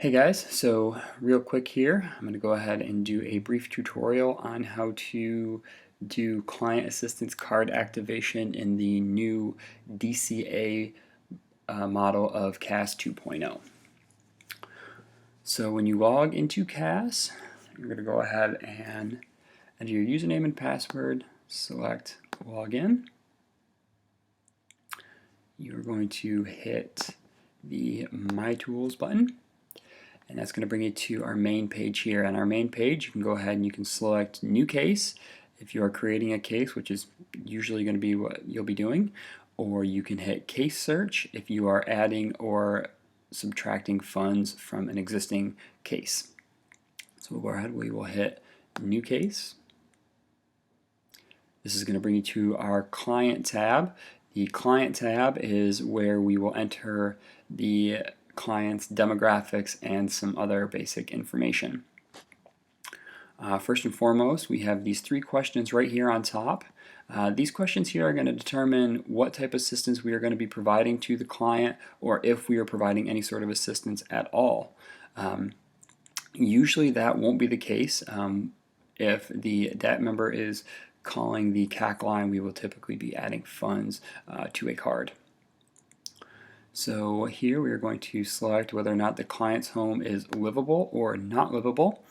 Hey guys, so real quick here, I'm going to go ahead and do a brief tutorial on how to do client assistance card activation in the new DCA model of CAS 2.0. So when you log into CAS, you're going to go ahead and enter your username and password, select login. You're going to hit the My Tools button. And that's going to bring you to our main page here. On our main page, you can go ahead and you can select New Case if you are creating a case, which is usually going to be what you'll be doing, or you can hit Case Search if you are adding or subtracting funds from an existing case. So we'll go ahead, we will hit New Case. This is going to bring you to our Client tab. The Client tab is where we will enter the client's demographics and some other basic information. First and foremost, we have these 3 questions right here on top. These questions here are going to determine what type of assistance we are going to be providing to the client, or if we are providing any sort of assistance at all. Usually that won't be the case. If the debt member is calling the CAC line, we will typically be adding funds to a card. So here we are going to select whether or not the client's home is livable or not livable.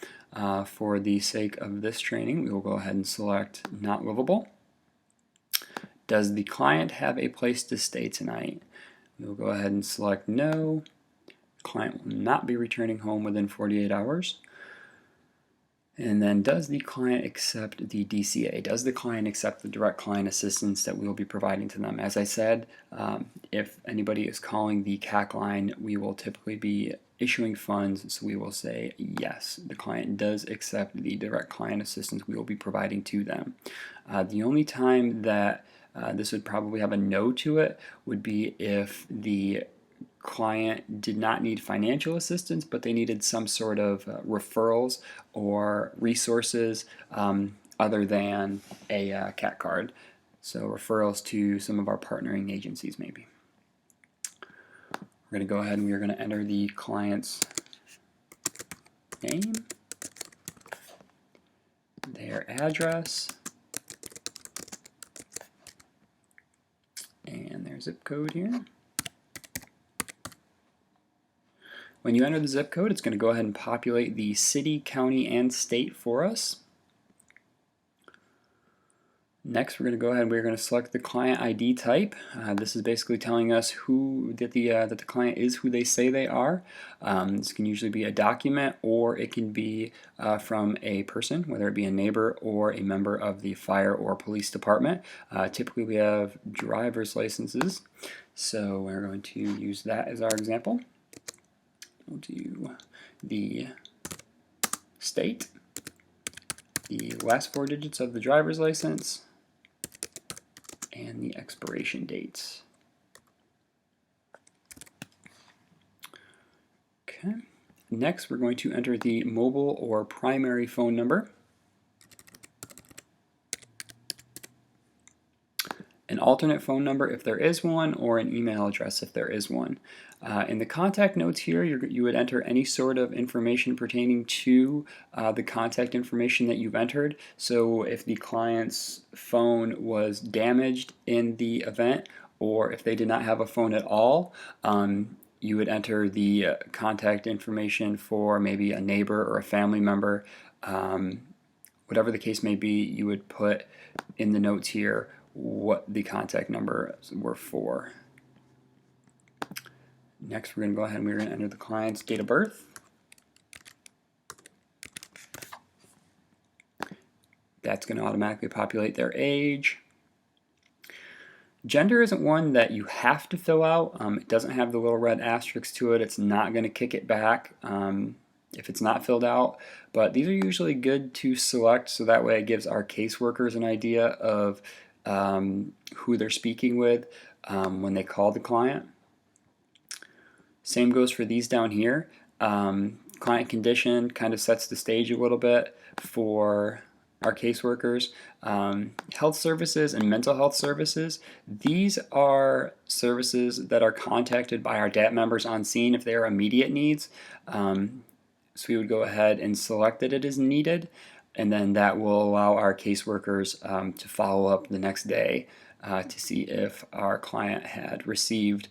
For the sake of this training, we will go ahead and select not livable. Does the client have a place to stay tonight? We will go ahead and select no. The client will not be returning home within 48 hours. And then, does the client accept the DCA? Does the client accept the direct client assistance that we will be providing to them? As I said, if anybody is calling the CAC line, we will typically be issuing funds, so we will say yes, the client does accept the direct client assistance we will be providing to them. The only time that this would probably have a no to it would be if the client did not need financial assistance, but they needed some sort of referrals or resources other than a CAC card. So referrals to some of our partnering agencies maybe. We're going to go ahead and we're going to enter the client's name, their address, and their zip code here. When you enter the zip code, it's going to go ahead and populate the city, county, and state for us. Next, we're going to go ahead and we're going to select the client ID type. This is basically telling us that the client is who they say they are. This can usually be a document, or it can be from a person, whether it be a neighbor or a member of the fire or police department. Typically, we have driver's licenses, so we're going to use that as our example. We'll do the state, the last 4 digits of the driver's license, and the expiration dates. Okay. Next, we're going to enter the mobile or primary phone number, an alternate phone number if there is one, or an email address if there is one. In the contact notes here, you would enter any sort of information pertaining to the contact information that you've entered. So if the client's phone was damaged in the event, or if they did not have a phone at all, you would enter the contact information for maybe a neighbor or a family member. Whatever the case may be, you would put in the notes here what the contact numbers were for. Next, we're going to go ahead and we're going to enter the client's date of birth. That's going to automatically populate their age. Gender isn't one that you have to fill out. It doesn't have the little red asterisk to it. It's not going to kick it back if it's not filled out, but these are usually good to select, so that way it gives our caseworkers an idea of who they're speaking with when they call the client. Same goes for these down here. Client condition kind of sets the stage a little bit for our caseworkers. Health services and mental health services, these are services that are contacted by our DAT members on scene if they are immediate needs. So we would go ahead and select that it is needed, and then that will allow our caseworkers to follow up the next day to see if our client had received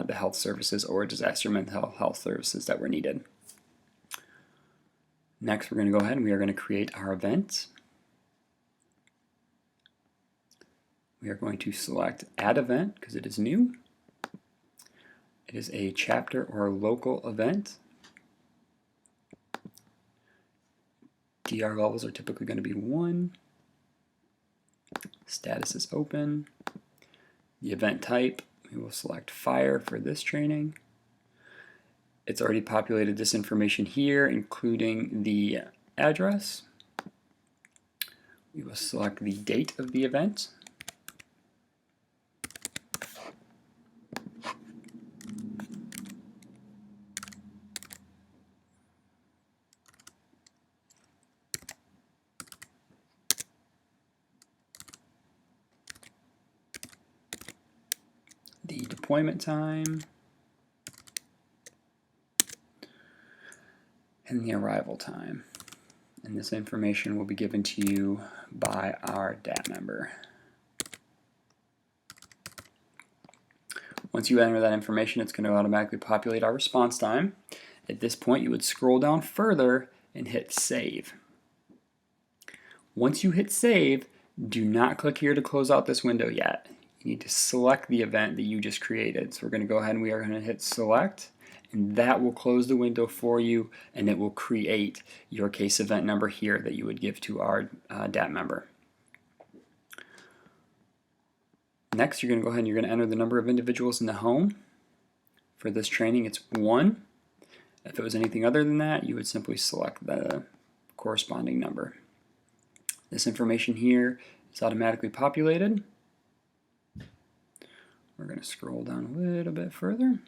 the health services or disaster mental health services that were needed. Next, we're going to go ahead and we are going to create our event. We are going to select Add Event because it is new. It is a chapter or local event. DR levels are typically going to be 1. Status is open. The event type, we will select fire for this training. It's already populated this information here, including the address. We will select the date of the event. The deployment time, and the arrival time. And this information will be given to you by our DAT member. Once you enter that information, it's going to automatically populate our response time. At this point, you would scroll down further and hit Save. Once you hit Save, do not click here to close out this window yet. You need to select the event that you just created. So we're going to go ahead and we are going to hit Select, and that will close the window for you, and it will create your case event number here that you would give to our DAT member. Next, you're going to go ahead and you're going to enter the number of individuals in the home. For this training, it's 1. If it was anything other than that, you would simply select the corresponding number. This information here is automatically populated. We're going to scroll down a little bit further.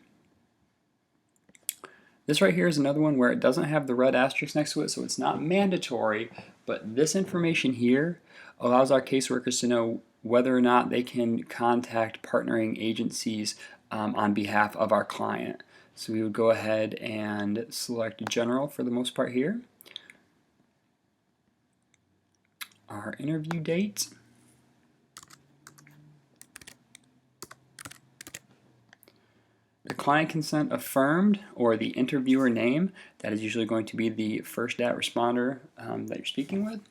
This right here is another one where it doesn't have the red asterisk next to it, so it's not mandatory, but this information here allows our caseworkers to know whether or not they can contact partnering agencies on behalf of our client. So we would go ahead and select General for the most part here. Our interview date. The client consent affirmed, or the interviewer name, that is usually going to be the first DAT responder that you're speaking with.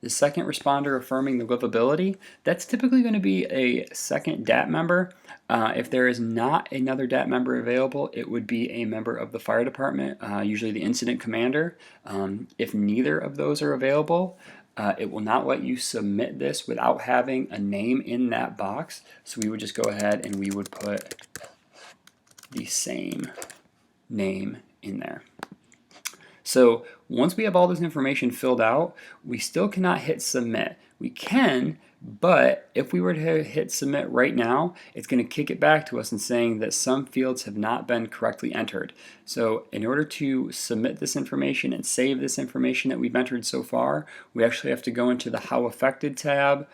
The second responder affirming the livability, that's typically going to be a second DAT member. If there is not another DAT member available, it would be a member of the fire department, usually the incident commander. If neither of those are available, it will not let you submit this without having a name in that box. So we would just go ahead and we would put the same name in there. So once we have all this information filled out, we still cannot hit submit. We can, but if we were to hit submit right now, it's going to kick it back to us and saying that some fields have not been correctly entered. So in order to submit this information and save this information that we've entered so far, we actually have to go into the How Affected tab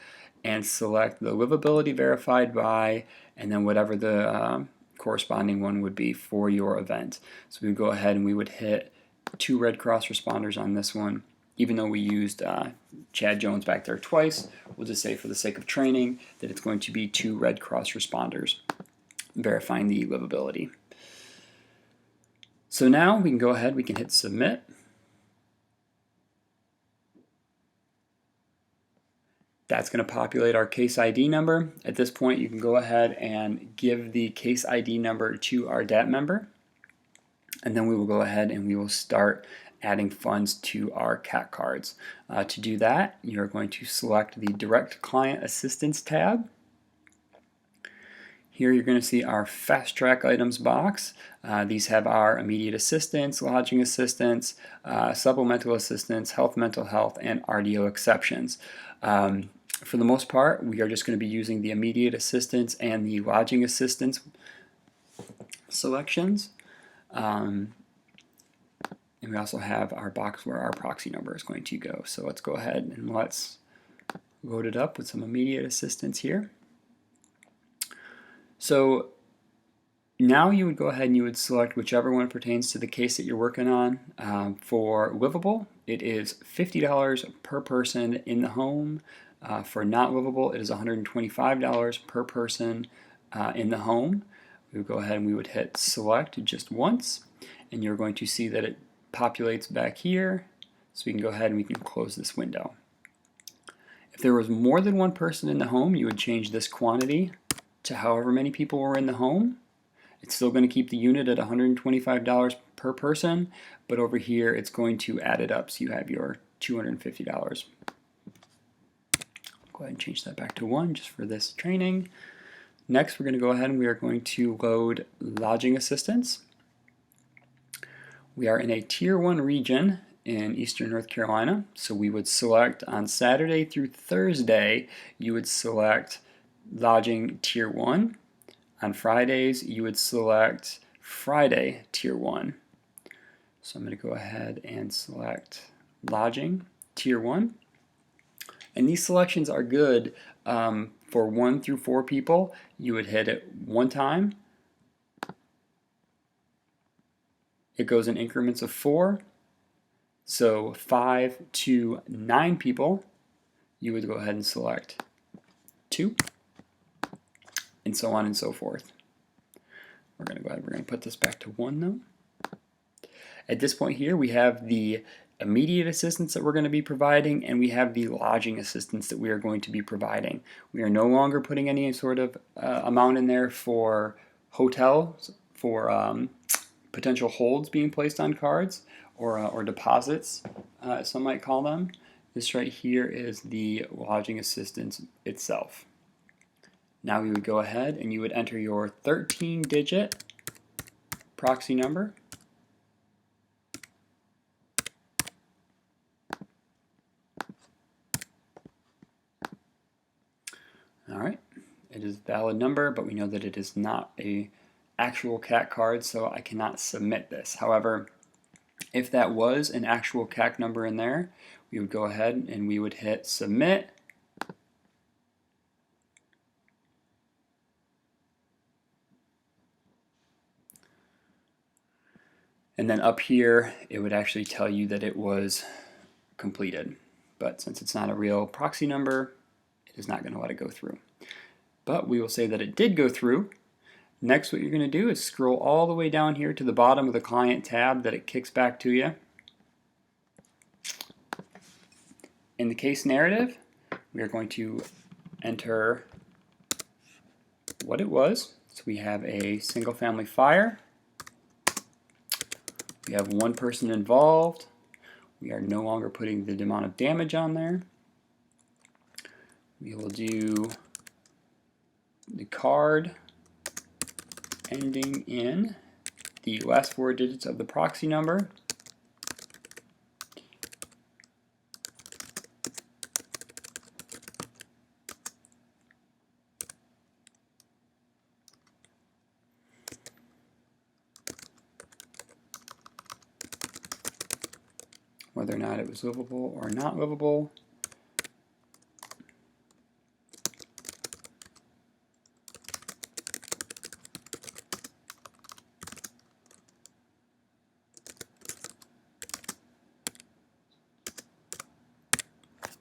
and select the livability verified by, and then whatever the corresponding one would be for your event. So we would go ahead and we would hit 2 Red Cross responders on this one. Even though we used Chad Jones back there twice, we'll just say for the sake of training that it's going to be 2 Red Cross responders verifying the livability. So now we can go ahead, we can hit submit. That's going to populate our case ID number. At this point, you can go ahead and give the case ID number to our DAT member. And then we will go ahead and we will start adding funds to our CAC cards. To do that, you're going to select the Direct Client Assistance tab. Here you're going to see our Fast Track Items box. These have our immediate assistance, lodging assistance, supplemental assistance, health, mental health, and RDO exceptions. For the most part, we are just going to be using the immediate assistance and the lodging assistance selections. And we also have our box where our proxy number is going to go. So let's go ahead and let's load it up with some immediate assistance here. So now you would go ahead and you would select whichever one pertains to the case that you're working on. For livable, it is $50 per person in the home. For not livable, it is $125 per person in the home. We would go ahead and we would hit select just once, and you're going to see that it populates back here. So we can go ahead and we can close this window. If there was more than one person in the home, you would change this quantity to however many people were in the home. It's still going to keep the unit at $125 per person, but over here it's going to add it up so you have your $250. Go ahead and change that back to 1 just for this training. Next, we're going to go ahead and we are going to load lodging assistance. We are in a Tier 1 region in Eastern North Carolina, so we would select on Saturday through Thursday, you would select lodging Tier 1. On Fridays, you would select Friday Tier 1. So I'm going to go ahead and select lodging Tier 1. And these selections are good for 1 through 4 people. You would hit it 1 time. It goes in increments of 4. So 5 to 9 people, you would go ahead and select 2. And so on and so forth. We're going to go ahead, we're going to put this back to 1 though. At this point here, we have the immediate assistance that we're going to be providing, and we have the lodging assistance that we are going to be providing. We are no longer putting any sort of amount in there for hotels, for potential holds being placed on cards, or deposits, some might call them. This right here is the lodging assistance itself. Now we would go ahead and you would enter your 13-digit proxy number. All right, it is a valid number, but we know that it is not an actual CAC card, so I cannot submit this. However, if that was an actual CAC number in there, we would go ahead and we would hit submit. And then up here, it would actually tell you that it was completed. But since it's not a real proxy number, it is not going to let it go through. But we will say that it did go through. Next, what you're going to do is scroll all the way down here to the bottom of the client tab that it kicks back to you. In the case narrative, we are going to enter what it was. So we have a single family fire. We have 1 person involved. We are no longer putting the amount of damage on there. We will do the card ending in the last 4 digits of the proxy number. Whether or not it was livable or not livable.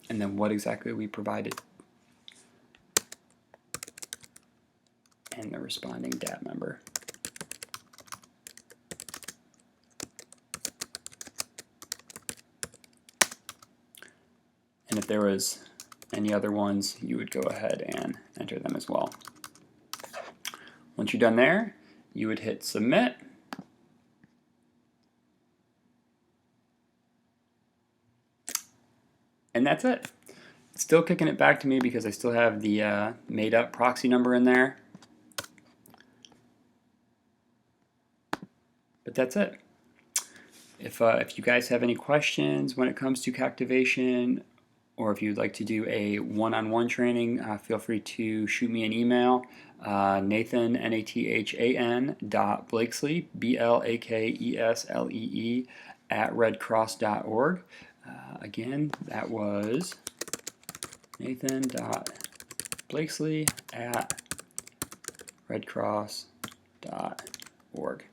And then what exactly we provided and the responding DAT member. And if there was any other ones, you would go ahead and enter them as well. Once you're done there, you would hit submit. And that's it. It's still kicking it back to me because I still have the made up proxy number in there. But that's it. If you guys have any questions when it comes to CAC Activation, or if you'd like to do a one-on-one training, feel free to shoot me an email, Nathan, Nathan.Blakesley, Blakesley, at redcross.org. Again, that was nathan.blakesley at redcross.org.